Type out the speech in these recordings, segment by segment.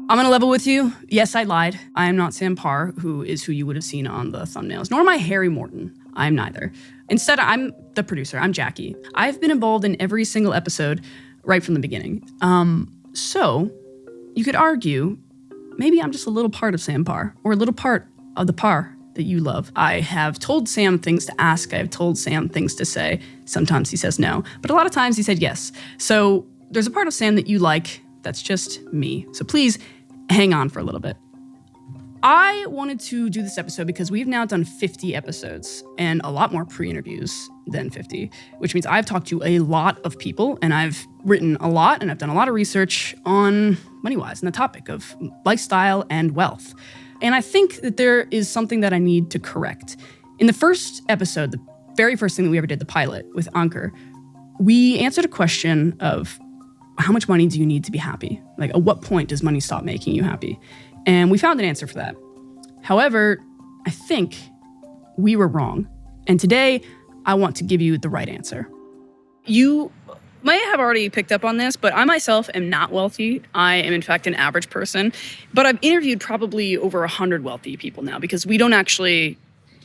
I'm going to level with you. Yes, I lied. I am not Sam Parr, who you would have seen on the thumbnails, nor am I Harry Morton. I'm neither. Instead, I'm the producer. I'm Jackie. I've been involved in every single episode right from the beginning. So you could argue maybe I'm just a little part of Sam Parr, or a little part of the Parr that you love. I have told Sam things to ask. I have told Sam things to say. Sometimes he says no, but a lot of times he said yes. So there's a part of Sam that you like. That's just me. So please hang on for a little bit. I wanted to do this episode because we've now done 50 episodes and a lot more pre-interviews than 50, which means I've talked to a lot of people and I've written a lot and I've done a lot of research on Moneywise and the topic of lifestyle and wealth. And I think that there is something that I need to correct. In the first episode, the very first thing that we ever did, the pilot with Ankur, we answered a question of how much money do you need to be happy? Like, at what point does money stop making you happy? And we found an answer for that. However, I think we were wrong. And today, I want to give you the right answer. You may have already picked up on this, but I myself am not wealthy. I am, in fact, an average person. But I've interviewed probably over 100 wealthy people now because we don't actually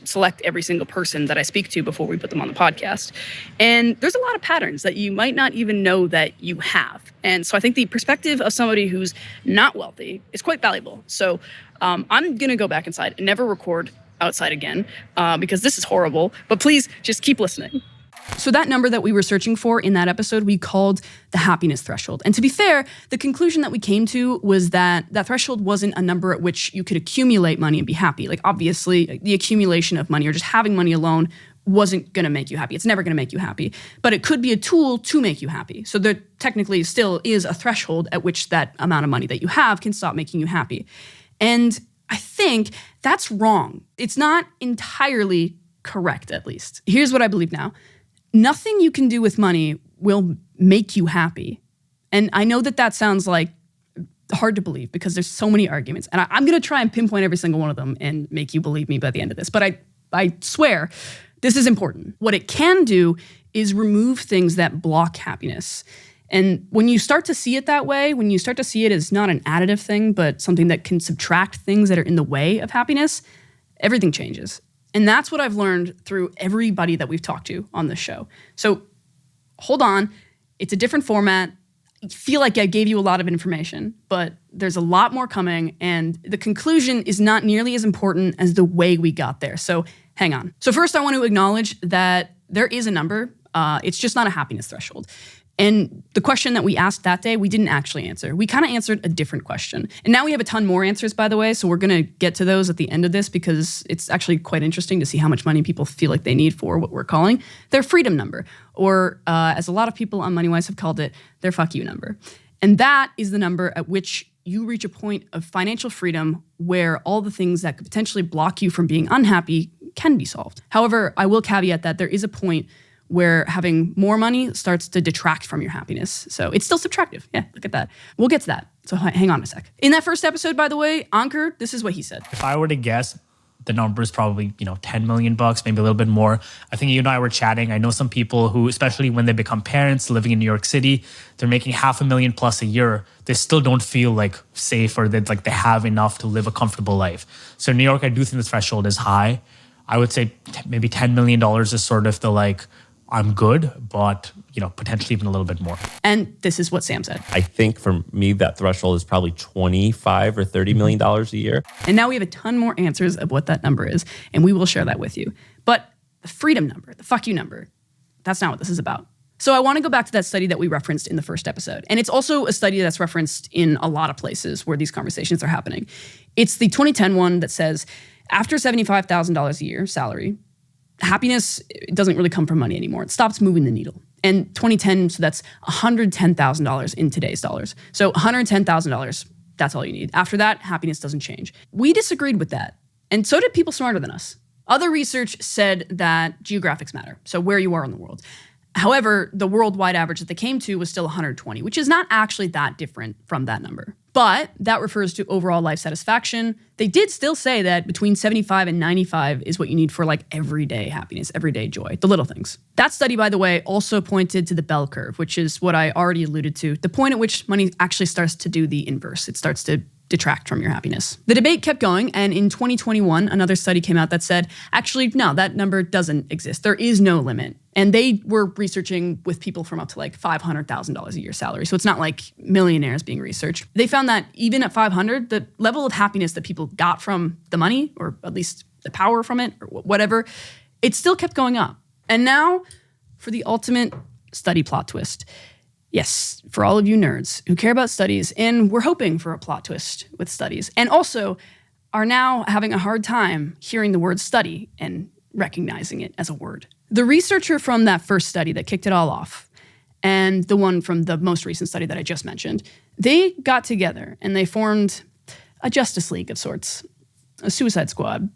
select every single person that I speak to before we put them on the podcast. And there's a lot of patterns that you might not even know that you have. And so I think the perspective of somebody who's not wealthy is quite valuable. So I'm going to go back inside and never record outside again because this is horrible. But please just keep listening. So that number that we were searching for in that episode, we called the happiness threshold. And to be fair, the conclusion that we came to was that that threshold wasn't a number at which you could accumulate money and be happy. Like, obviously, the accumulation of money or just having money alone wasn't going to make you happy. It's never going to make you happy. But it could be a tool to make you happy. So there technically still is a threshold at which that amount of money that you have can stop making you happy. And I think that's wrong. It's not entirely correct, at least. Here's what I believe now. Nothing you can do with money will make you happy. And I know that that sounds like hard to believe because there's so many arguments. And I'm going to try and pinpoint every single one of them and make you believe me by the end of this. But I swear, this is important. What it can do is remove things that block happiness. And when you start to see it that way, when you start to see it as not an additive thing, but something that can subtract things that are in the way of happiness, everything changes. And that's what I've learned through everybody that we've talked to on this show. So hold on. It's a different format. I feel like I gave you a lot of information, but there's a lot more coming. And the conclusion is not nearly as important as the way we got there. So hang on. So first, I want to acknowledge that there is a number. It's just not a happiness threshold. And the question that we asked that day, we didn't actually answer. We kind of answered a different question. And now we have a ton more answers, by the way, so we're going to get to those at the end of this because it's actually quite interesting to see how much money people feel like they need for what we're calling their freedom number, or as a lot of people on Moneywise have called it, their fuck you number. And that is the number at which you reach a point of financial freedom where all the things that could potentially block you from being unhappy can be solved. However, I will caveat that there is a point where having more money starts to detract from your happiness. So it's still subtractive. Yeah, look at that. We'll get to that. So hang on a sec. In that first episode, by the way, Ankur, this is what he said. If I were to guess, the number is probably, $10 million, maybe a little bit more. I think you and I were chatting. I know some people who, especially when they become parents living in New York City, they're making $500,000 plus a year. They still don't feel like safe or that like they have enough to live a comfortable life. So in New York, I do think the threshold is high. I would say maybe $10 million is sort of the like, I'm good, but potentially even a little bit more. And this is what Sam said. I think for me, that threshold is probably $25 or $30 million a year. And now we have a ton more answers of what that number is, and we will share that with you. But the freedom number, the fuck you number, that's not what this is about. So I want to go back to that study that we referenced in the first episode. And it's also a study that's referenced in a lot of places where these conversations are happening. It's the 2010 one that says, after $75,000 a year salary, happiness doesn't really come from money anymore. It stops moving the needle. And 2010, so that's $110,000 in today's dollars. So $110,000, that's all you need. After that, happiness doesn't change. We disagreed with that. And so did people smarter than us. Other research said that geographics matter, so where you are in the world. However, the worldwide average that they came to was still 120, which is not actually that different from that number. But that refers to overall life satisfaction. They did still say that between 75 and 95 is what you need for like everyday happiness, everyday joy, the little things. That study, by the way, also pointed to the bell curve, which is what I already alluded to, the point at which money actually starts to do the inverse. It starts to detract from your happiness. The debate kept going, and in 2021, another study came out that said, actually, no, that number doesn't exist. There is no limit. And they were researching with people from up to like $500,000 a year salary. So it's not like millionaires being researched. They found that even at 500, the level of happiness that people got from the money, or at least the power from it, or whatever, it still kept going up. And now for the ultimate study plot twist. Yes, for all of you nerds who care about studies, and we're hoping for a plot twist with studies, and also are now having a hard time hearing the word study and recognizing it as a word. The researcher from that first study that kicked it all off, and the one from the most recent study that I just mentioned, they got together and they formed a Justice League of sorts, a Suicide Squad,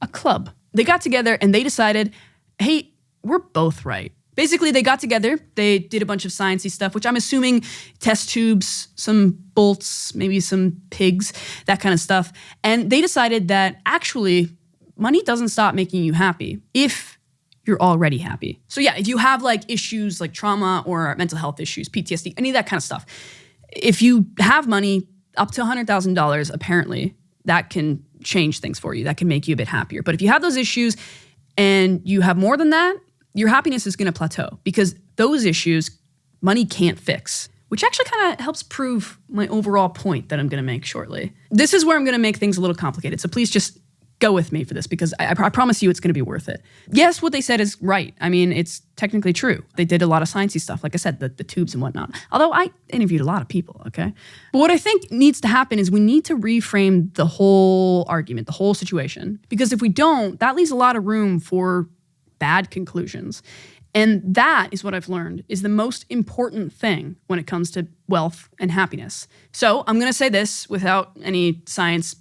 a club. They got together and they decided, hey, we're both right. Basically, they got together, they did a bunch of sciencey stuff, which I'm assuming test tubes, some bolts, maybe some pigs, that kind of stuff. And they decided that actually, money doesn't stop making you happy if you're already happy. So yeah, if you have like issues like trauma or mental health issues, PTSD, any of that kind of stuff, if you have money up to $100,000, apparently, that can change things for you. That can make you a bit happier. But if you have those issues and you have more than that, your happiness is going to plateau, because those issues money can't fix, which actually kind of helps prove my overall point that I'm going to make shortly. This is where I'm going to make things a little complicated, so please just go with me for this, because I promise you it's going to be worth it. Yes, what they said is right. I mean, it's technically true. They did a lot of sciencey stuff, like I said, the tubes and whatnot. Although I interviewed a lot of people, okay? But what I think needs to happen is we need to reframe the whole argument, the whole situation. Because if we don't, that leaves a lot of room for bad conclusions. And that is what I've learned is the most important thing when it comes to wealth and happiness. So I'm going to say this without any science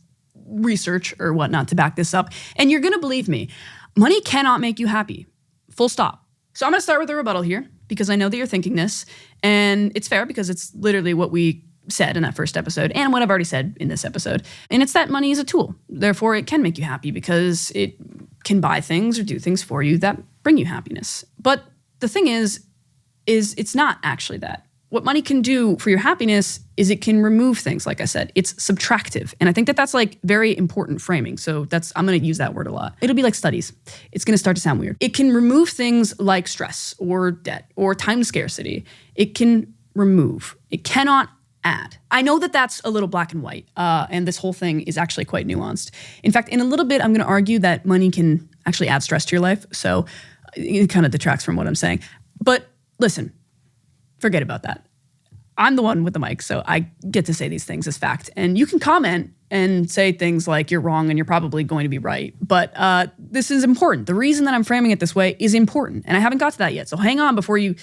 research or whatnot to back this up. And you're going to believe me. Money cannot make you happy. Full stop. So I'm going to start with a rebuttal here, because I know that you're thinking this. And it's fair, because it's literally what we said in that first episode and what I've already said in this episode. And it's that money is a tool. Therefore, it can make you happy because it can buy things or do things for you that bring you happiness. But the thing is it's not actually that. What money can do for your happiness is it can remove things, like I said. It's subtractive. And I think that that's like very important framing. So I'm going to use that word a lot. It'll be like studies. It's going to start to sound weird. It can remove things like stress or debt or time scarcity. It can remove. It cannot add. I know that that's a little black and white, and this whole thing is actually quite nuanced. In fact, in a little bit, I'm going to argue that money can actually add stress to your life, so it kind of detracts from what I'm saying. But listen, forget about that. I'm the one with the mic, so I get to say these things as fact. And you can comment and say things like you're wrong and you're probably going to be right. But this is important. The reason that I'm framing it this way is important, and I haven't got to that yet. So hang on before you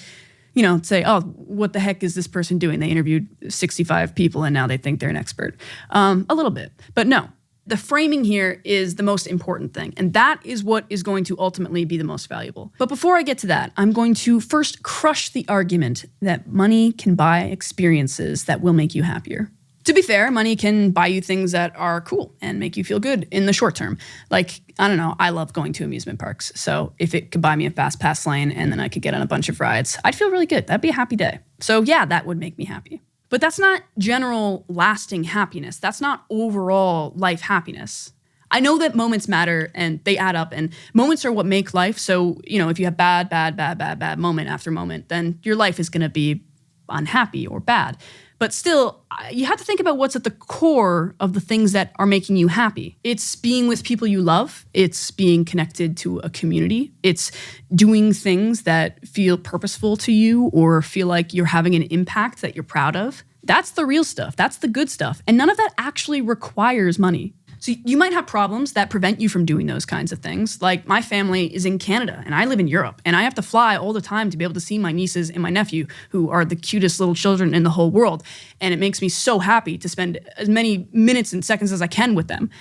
say, oh, what the heck is this person doing? They interviewed 65 people and now they think they're an expert. A little bit. But no, the framing here is the most important thing. And that is what is going to ultimately be the most valuable. But before I get to that, I'm going to first crush the argument that money can buy experiences that will make you happier. To be fair, money can buy you things that are cool and make you feel good in the short term. Like, I don't know, I love going to amusement parks. So if it could buy me a fast pass lane and then I could get on a bunch of rides, I'd feel really good. That'd be a happy day. So yeah, that would make me happy. But that's not general lasting happiness. That's not overall life happiness. I know that moments matter and they add up, and moments are what make life. So, if you have bad moment after moment, then your life is going to be unhappy or bad. But still, you have to think about what's at the core of the things that are making you happy. It's being with people you love. It's being connected to a community. It's doing things that feel purposeful to you or feel like you're having an impact that you're proud of. That's the real stuff. That's the good stuff. And none of that actually requires money. So you might have problems that prevent you from doing those kinds of things. Like my family is in Canada and I live in Europe, and I have to fly all the time to be able to see my nieces and my nephew, who are the cutest little children in the whole world. And it makes me so happy to spend as many minutes and seconds as I can with them.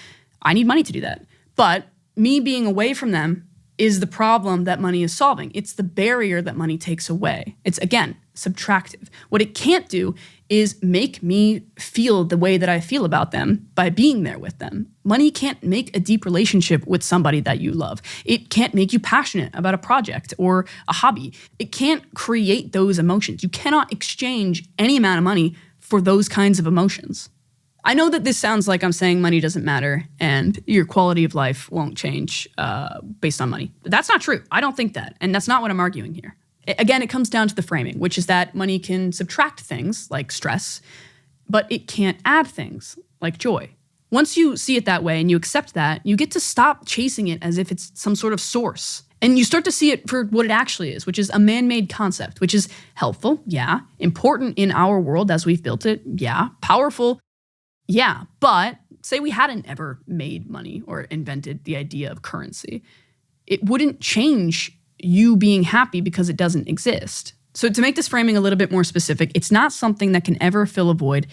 I need money to do that. But me being away from them is the problem that money is solving. It's the barrier that money takes away. It's, again, subtractive. What it can't do is make me feel the way that I feel about them by being there with them. Money can't make a deep relationship with somebody that you love. It can't make you passionate about a project or a hobby. It can't create those emotions. You cannot exchange any amount of money for those kinds of emotions. I know that this sounds like I'm saying money doesn't matter and your quality of life won't change based on money. That's not true. I don't think that. And that's not what I'm arguing here. Again, it comes down to the framing, which is that money can subtract things like stress, but it can't add things like joy. Once you see it that way and you accept that, you get to stop chasing it as if it's some sort of source. And you start to see it for what it actually is, which is a man-made concept, which is helpful, yeah, important in our world as we've built it, yeah, powerful, yeah, but say we hadn't ever made money or invented the idea of currency, it wouldn't change you being happy because it doesn't exist. So to make this framing a little bit more specific, it's not something that can ever fill a void,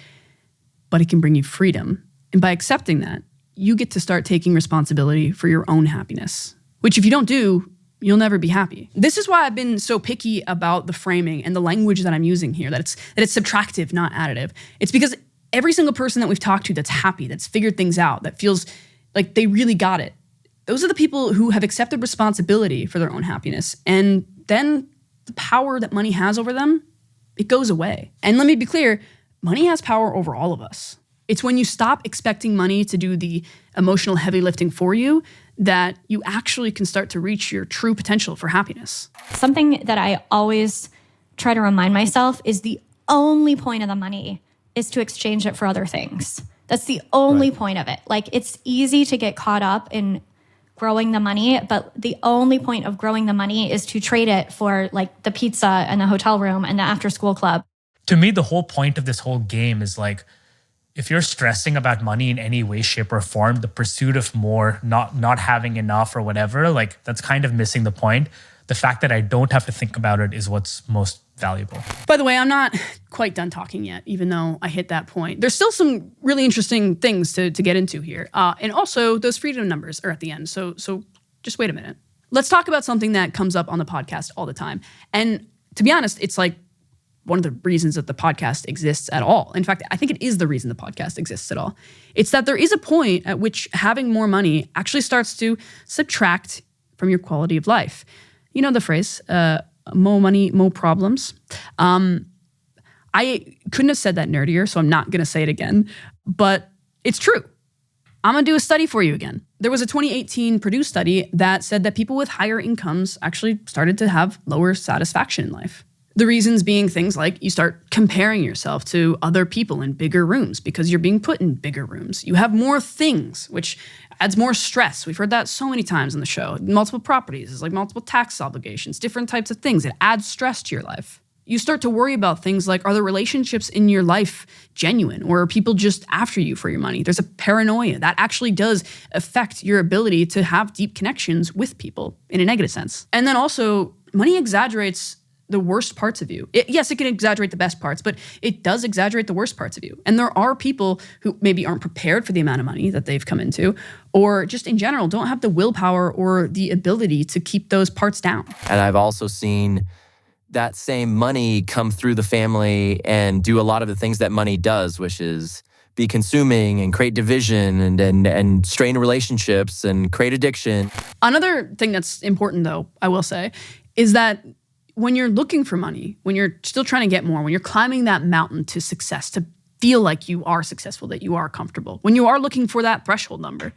but it can bring you freedom. And by accepting that, you get to start taking responsibility for your own happiness, which if you don't do, you'll never be happy. This is why I've been so picky about the framing and the language that I'm using here, that it's subtractive, not additive. It's because every single person that we've talked to that's happy, that's figured things out, that feels like they really got it, those are the people who have accepted responsibility for their own happiness. And then the power that money has over them, it goes away. And let me be clear, money has power over all of us. It's when you stop expecting money to do the emotional heavy lifting for you that you actually can start to reach your true potential for happiness. Something that I always try to remind myself is the only point of the money is to exchange it for other things. That's the only point of it. Like, it's easy to get caught up in growing the money, but the only point of growing the money is to trade it for like the pizza and the hotel room and the after school club. To me, the whole point of this whole game is like, if you're stressing about money in any way, shape, or form, the pursuit of more, not having enough or whatever, like that's kind of missing the point. The fact that I don't have to think about it is what's most valuable. By the way, I'm not quite done talking yet, even though I hit that point. There's still some really interesting things to get into here. And also, those freedom numbers are at the end. So just wait a minute. Let's talk about something that comes up on the podcast all the time. And to be honest, it's like one of the reasons that the podcast exists at all. In fact, I think it is the reason the podcast exists at all. It's that there is a point at which having more money actually starts to subtract from your quality of life. You know the phrase, more money, more problems. I couldn't have said that nerdier, so I'm not going to say it again, but it's true. I'm going to do a study for you again. There was a 2018 Purdue study that said that people with higher incomes actually started to have lower satisfaction in life. The reasons being things like you start comparing yourself to other people in bigger rooms because you're being put in bigger rooms. You have more things, which adds more stress. We've heard that so many times on the show. Multiple properties is like multiple tax obligations, different types of things. It adds stress to your life. You start to worry about things like, are the relationships in your life genuine, or are people just after you for your money? There's a paranoia that actually does affect your ability to have deep connections with people in a negative sense. And then also, money exaggerates the worst parts of you. Yes, it can exaggerate the best parts, but it does exaggerate the worst parts of you. And there are people who maybe aren't prepared for the amount of money that they've come into, or just in general don't have the willpower or the ability to keep those parts down. And I've also seen that same money come through the family and do a lot of the things that money does, which is be consuming and create division and strain relationships and create addiction. Another thing that's important, though, I will say, is that when you're looking for money, when you're still trying to get more, when you're climbing that mountain to success, to feel like you are successful, that you are comfortable, when you are looking for that threshold number,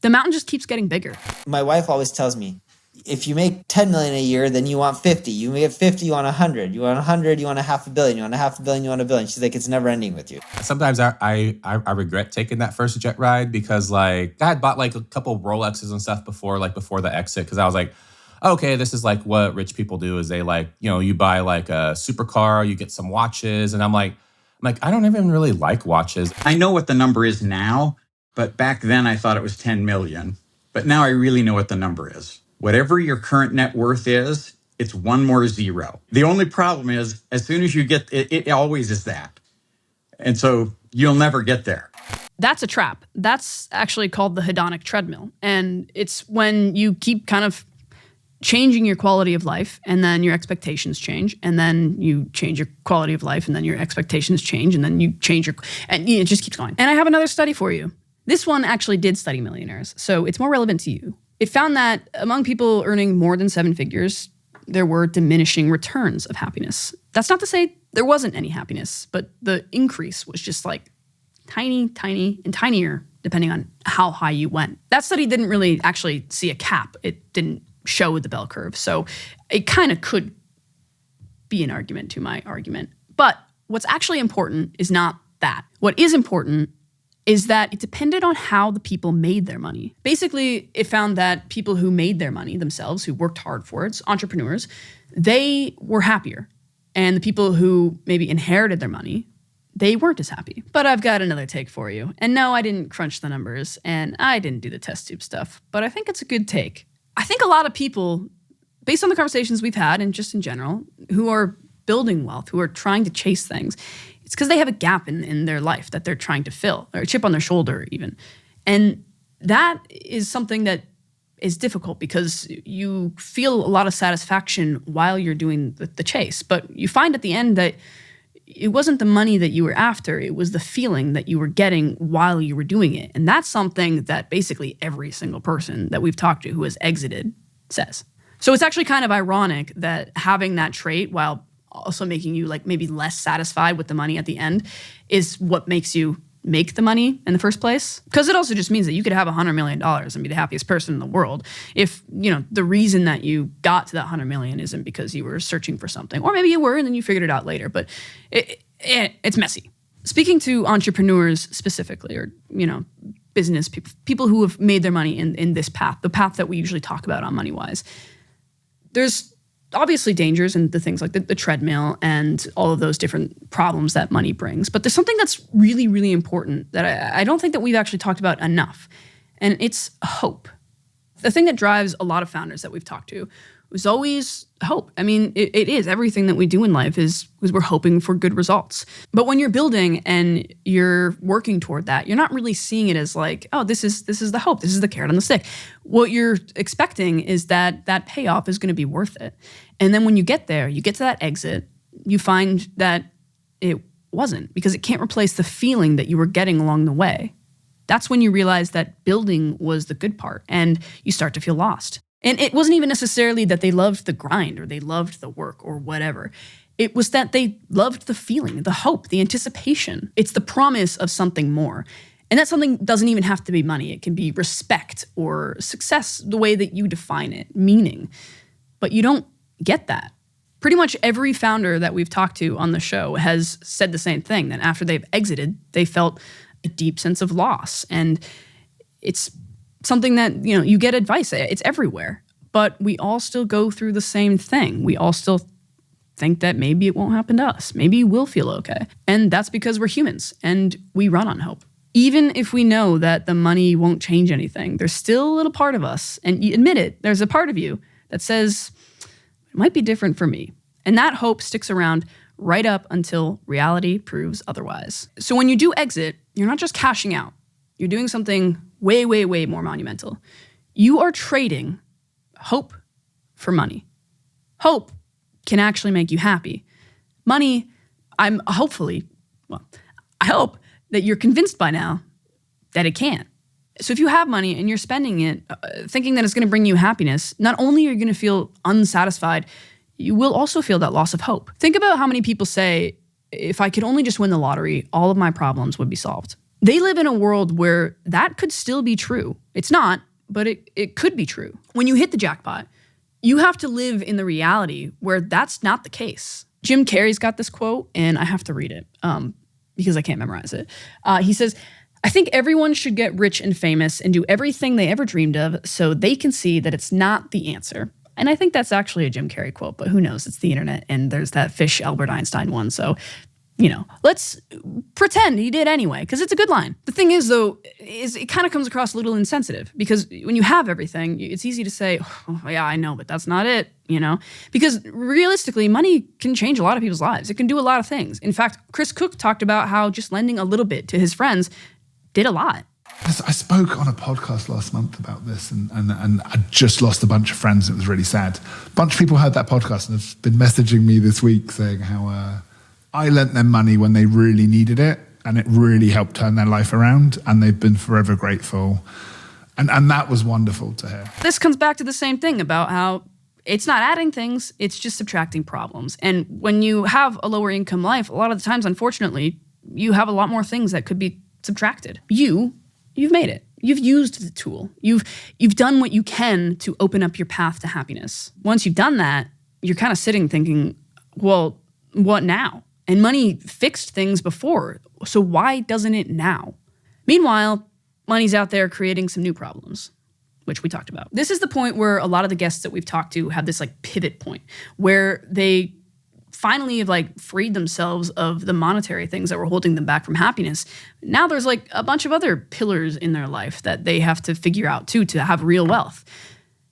the mountain just keeps getting bigger. My wife always tells me, if you make 10 million a year, then you want 50. You make 50, you want 100. You want 100, you want $500 million. You want $500 million, you want $1 billion. She's like, it's never ending with you. Sometimes I regret taking that first jet ride because like I had bought like a couple Rolexes and stuff before the exit, because I was like, okay, this is like what rich people do is they like, you know, you buy like a supercar, you get some watches. And I'm like, I don't even really like watches. I know what the number is now, but back then I thought it was 10 million. But now I really know what the number is. Whatever your current net worth is, it's one more zero. The only problem is as soon as you get it always is that. And so you'll never get there. That's a trap. That's actually called the Hedonic Treadmill. And it's when you keep kind of changing your quality of life, and then your expectations change, and then you change your quality of life, and then your expectations change, and then you change and it just keeps going. And I have another study for you. This one actually did study millionaires, so it's more relevant to you. It found that among people earning more than 7 figures, there were diminishing returns of happiness. That's not to say there wasn't any happiness, but the increase was just like tiny, tiny, and tinier depending on how high you went. That study didn't really actually see a cap. It didn't show the bell curve. So it kind of could be an argument to my argument. But what's actually important is not that. What is important is that it depended on how the people made their money. Basically, it found that people who made their money themselves, who worked hard for it, entrepreneurs, they were happier. And the people who maybe inherited their money, they weren't as happy. But I've got another take for you. And no, I didn't crunch the numbers and I didn't do the test tube stuff, but I think it's a good take. I think a lot of people, based on the conversations we've had and just in general, who are building wealth, who are trying to chase things, it's because they have a gap in their life that they're trying to fill, or a chip on their shoulder even. And that is something that is difficult because you feel a lot of satisfaction while you're doing the chase. But you find at the end that it wasn't the money that you were after, it was the feeling that you were getting while you were doing it. And that's something that basically every single person that we've talked to who has exited says. So it's actually kind of ironic that having that trait while also making you like maybe less satisfied with the money at the end is what makes you make the money in the first place. Because it also just means that you could have $100 million and be the happiest person in the world if, the reason that you got to that 100 million isn't because you were searching for something. Or maybe you were and then you figured it out later. But it's messy. Speaking to entrepreneurs specifically, or, business people who have made their money in this path, the path that we usually talk about on Moneywise, there's obviously dangers and the things like the treadmill and all of those different problems that money brings. But there's something that's really, really important that I don't think that we've actually talked about enough. And it's hope. The thing that drives a lot of founders that we've talked to was always hope. I mean, it is. Everything that we do in life is we're hoping for good results. But when you're building and you're working toward that, you're not really seeing it as like, oh, this is the hope. This is the carrot on the stick. What you're expecting is that payoff is going to be worth it. And then when you get there, you get to that exit, you find that it wasn't, because it can't replace the feeling that you were getting along the way. That's when you realize that building was the good part and you start to feel lost. And it wasn't even necessarily that they loved the grind or they loved the work or whatever. It was that they loved the feeling, the hope, the anticipation. It's the promise of something more. And that something doesn't even have to be money. It can be respect or success, the way that you define it, meaning. But you don't get that. Pretty much every founder that we've talked to on the show has said the same thing, that after they've exited, they felt a deep sense of loss. And it's something that, you get advice. It's everywhere. But we all still go through the same thing. We all still think that maybe it won't happen to us. Maybe we'll feel okay. And that's because we're humans and we run on hope. Even if we know that the money won't change anything, there's still a little part of us, and you admit it, there's a part of you that says, it might be different for me. And that hope sticks around right up until reality proves otherwise. So when you do exit, you're not just cashing out. You're doing something way, way, way more monumental. You are trading hope for money. Hope can actually make you happy. Money, I hope that you're convinced by now that it can't. So if you have money and you're spending it thinking that it's going to bring you happiness, not only are you going to feel unsatisfied, you will also feel that loss of hope. Think about how many people say, if I could only just win the lottery, all of my problems would be solved. They live in a world where that could still be true. It's not, but it could be true. When you hit the jackpot, you have to live in the reality where that's not the case. Jim Carrey's got this quote, and I have to read it because I can't memorize it. He says, I think everyone should get rich and famous and do everything they ever dreamed of so they can see that it's not the answer. And I think that's actually a Jim Carrey quote, but who knows? It's the internet, and there's that fish Albert Einstein one, so let's pretend he did anyway, because it's a good line. The thing is, though, it kind of comes across a little insensitive, because when you have everything, it's easy to say, oh, yeah, I know, but that's not it, Because realistically, money can change a lot of people's lives. It can do a lot of things. In fact, Chris Cook talked about how just lending a little bit to his friends did a lot. I spoke on a podcast last month about this, and I just lost a bunch of friends. It was really sad. A bunch of people heard that podcast and have been messaging me this week saying how I lent them money when they really needed it, and it really helped turn their life around, and they've been forever grateful. And that was wonderful to hear. This comes back to the same thing about how it's not adding things, it's just subtracting problems. And when you have a lower income life, a lot of the times, unfortunately, you have a lot more things that could be subtracted. You've made it. You've used the tool. You've done what you can to open up your path to happiness. Once you've done that, you're kind of sitting thinking, well, what now? And money fixed things before, so why doesn't it now? Meanwhile, money's out there creating some new problems, which we talked about. This is the point where a lot of the guests that we've talked to have this like pivot point where they finally have like freed themselves of the monetary things that were holding them back from happiness. Now there's like a bunch of other pillars in their life that they have to figure out too to have real wealth.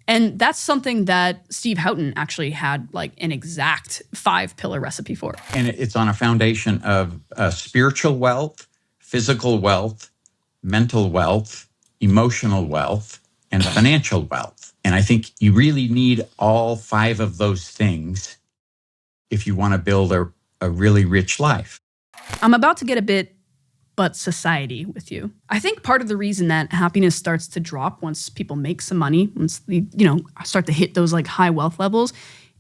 And that's something that Steve Houghton actually had like an exact 5-pillar recipe for. And it's on a foundation of spiritual wealth, physical wealth, mental wealth, emotional wealth, and financial wealth. And I think you really need all 5 of those things if you want to build a really rich life. I'm about to get a bit but society with you. I think part of the reason that happiness starts to drop once people make some money, once they, start to hit those like high wealth levels,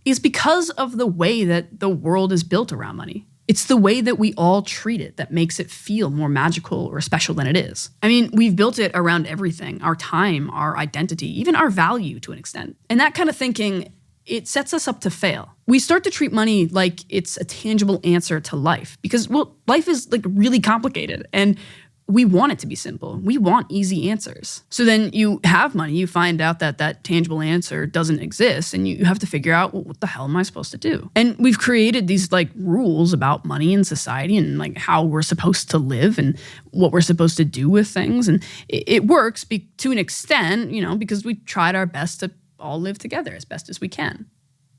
is because of the way that the world is built around money. It's the way that we all treat it that makes it feel more magical or special than it is. I mean, we've built it around everything, our time, our identity, even our value to an extent. And that kind of thinking, it sets us up to fail. We start to treat money like it's a tangible answer to life because, well, life is like really complicated and we want it to be simple. We want easy answers. So then you have money, you find out that that tangible answer doesn't exist and you have to figure out, well, what the hell am I supposed to do? And we've created these like rules about money and society and like how we're supposed to live and what we're supposed to do with things. And it works to an extent, because we tried our best to all live together as best as we can.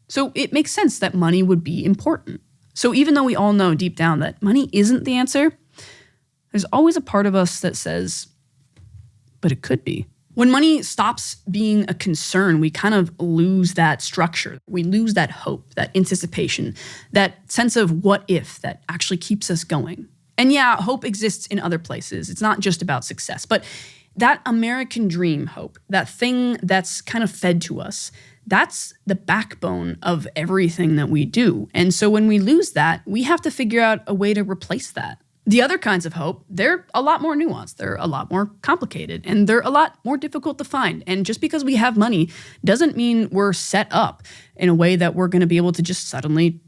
So it makes sense that money would be important. So even though we all know deep down that money isn't the answer, there's always a part of us that says, but it could be. When money stops being a concern, we kind of lose that structure. We lose that hope, that anticipation, that sense of what if that actually keeps us going. And yeah, hope exists in other places. It's not just about success, but that American dream hope, that thing that's kind of fed to us, that's the backbone of everything that we do. And so when we lose that, we have to figure out a way to replace that. The other kinds of hope, they're a lot more nuanced, they're a lot more complicated, and they're a lot more difficult to find. And just because we have money doesn't mean we're set up in a way that we're going to be able to just suddenly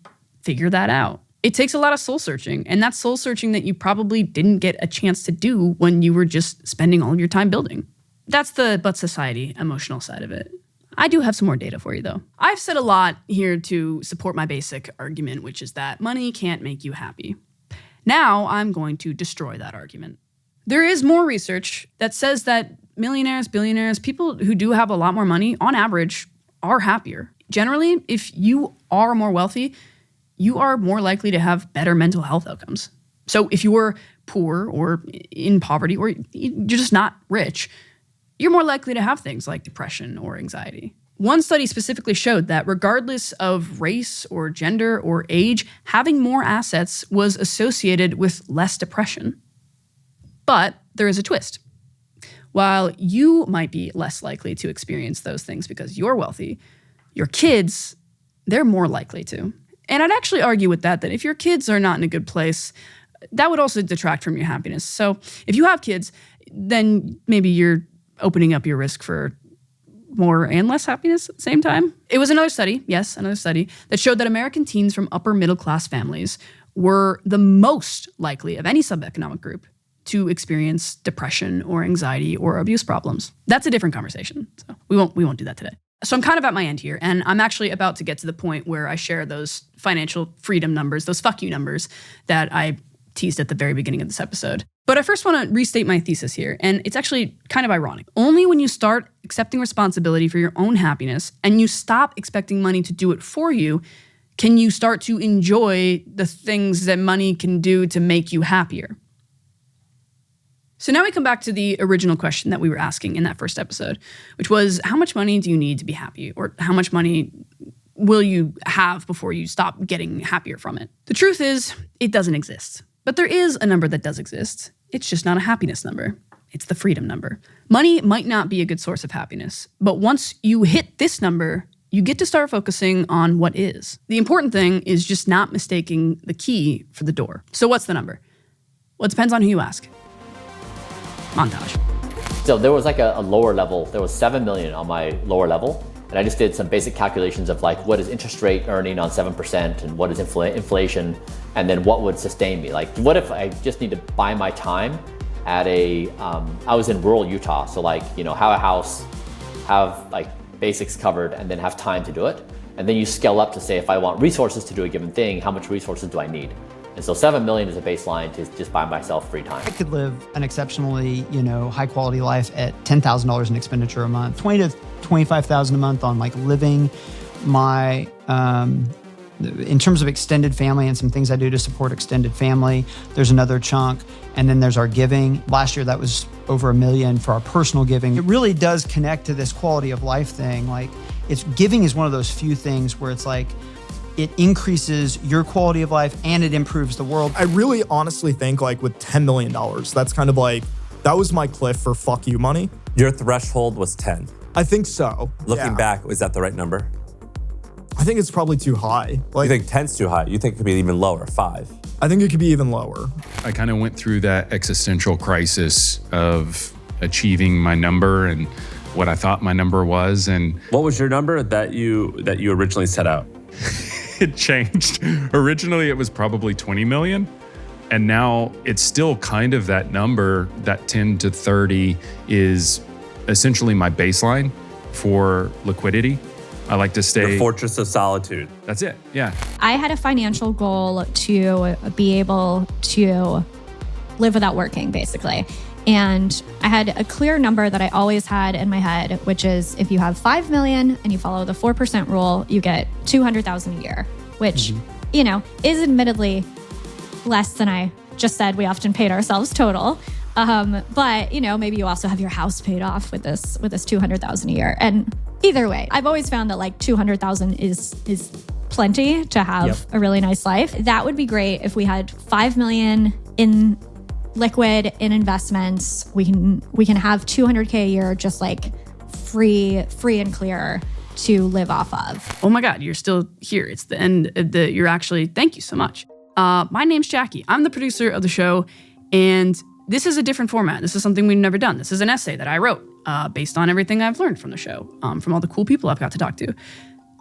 figure that out. It takes a lot of soul searching, and that's soul searching that you probably didn't get a chance to do when you were just spending all of your time building. That's the but society emotional side of it. I do have some more data for you though. I've said a lot here to support my basic argument, which is that money can't make you happy. Now I'm going to destroy that argument. There is more research that says that millionaires, billionaires, people who do have a lot more money, on average, are happier. Generally, if you are more wealthy, you are more likely to have better mental health outcomes. So if you're poor or in poverty or you're just not rich, you're more likely to have things like depression or anxiety. One study specifically showed that regardless of race or gender or age, having more assets was associated with less depression. But there is a twist. While you might be less likely to experience those things because you're wealthy, your kids, they're more likely to. And I'd actually argue with that if your kids are not in a good place, that would also detract from your happiness. So if you have kids, then maybe you're opening up your risk for more and less happiness at the same time. It was another study, that showed that American teens from upper middle class families were the most likely of any sub-economic group to experience depression or anxiety or abuse problems. That's a different conversation. So we won't do that today. So I'm kind of at my end here, and I'm actually about to get to the point where I share those financial freedom numbers, those fuck you numbers that I teased at the very beginning of this episode. But I first want to restate my thesis here, and it's actually kind of ironic. Only when you start accepting responsibility for your own happiness and you stop expecting money to do it for you, can you start to enjoy the things that money can do to make you happier. So now we come back to the original question that we were asking in that first episode, which was, how much money do you need to be happy? Or how much money will you have before you stop getting happier from it? The truth is, it doesn't exist. But there is a number that does exist. It's just not a happiness number. It's the freedom number. Money might not be a good source of happiness, but once you hit this number, you get to start focusing on what is. The important thing is just not mistaking the key for the door. So what's the number? Well, it depends on who you ask. Montage. So there was like a lower level, there was 7 million on my lower level. And I just did some basic calculations of like, what is interest rate earning on 7% and what is inflation? And then what would sustain me? Like, what if I just need to buy my time at I was in rural Utah. So like, have a house, have like basics covered, and then have time to do it. And then you scale up to say, if I want resources to do a given thing, how much resources do I need? And so 7 million is a baseline to just buy myself free time. I could live an exceptionally, high quality life at $10,000 in expenditure a month, 20 to 25,000 a month on like living my, in terms of extended family and some things I do to support extended family. There's another chunk. And then there's our giving. Last year, that was over $1 million for our personal giving. It really does connect to this quality of life thing. Like, giving is one of those few things where it's like, it increases your quality of life and it improves the world. I really honestly think like with $10 million, that's kind of like, that was my cliff for fuck you money. Your threshold was 10. I think so. Looking back, was that the right number? I think it's probably too high. Like, you think 10's too high? You think it could be even lower, 5? I think it could be even lower. I kind of went through that existential crisis of achieving my number and what I thought my number was. And what was your number that you originally set out? It changed. Originally, it was probably 20 million. And now it's still kind of that number, that 10 to 30 is essentially my baseline for liquidity. I like to stay... Your fortress of solitude. That's it, yeah. I had a financial goal to be able to live without working, basically. And I had a clear number that I always had in my head, which is if you have 5 million and you follow the 4% rule, you get 200,000 a year, which, is admittedly less than I just said we often paid ourselves total. But, maybe you also have your house paid off with this 200,000 a year. And either way, I've always found that like 200,000 is plenty to have a really nice life. That would be great if we had 5 million in liquid in investments. We can have 200K a year, just like free and clear to live off of. Oh my God, you're still here. It's the end of thank you so much. My name's Jackie. I'm the producer of the show, and this is a different format. This is something we've never done. This is an essay that I wrote based on everything I've learned from the show, from all the cool people I've got to talk to.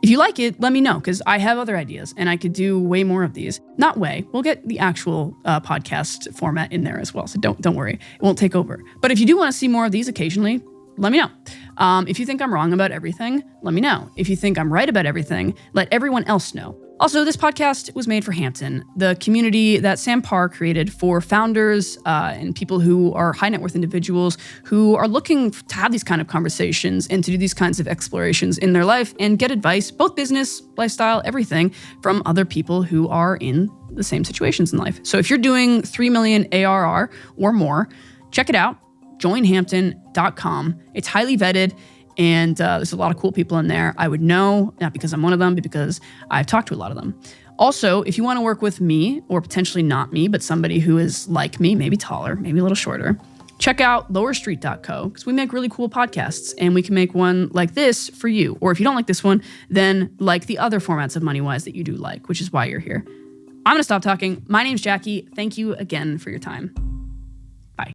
If you like it, let me know, because I have other ideas and I could do way more of these. Not way. We'll get the actual podcast format in there as well, so don't worry. It won't take over. But if you do want to see more of these occasionally, let me know. If you think I'm wrong about everything, let me know. If you think I'm right about everything, let everyone else know. Also, this podcast was made for Hampton, the community that Sam Parr created for founders and people who are high net worth individuals who are looking to have these kind of conversations and to do these kinds of explorations in their life and get advice, both business, lifestyle, everything, from other people who are in the same situations in life. So if you're doing 3 million ARR or more, check it out, joinhampton.com. It's highly vetted. And there's a lot of cool people in there. I would know, not because I'm one of them, but because I've talked to a lot of them. Also, if you want to work with me, or potentially not me, but somebody who is like me, maybe taller, maybe a little shorter, check out lowerstreet.co, because we make really cool podcasts, and we can make one like this for you. Or if you don't like this one, then like the other formats of Moneywise that you do like, which is why you're here. I'm going to stop talking. My name's Jackie. Thank you again for your time.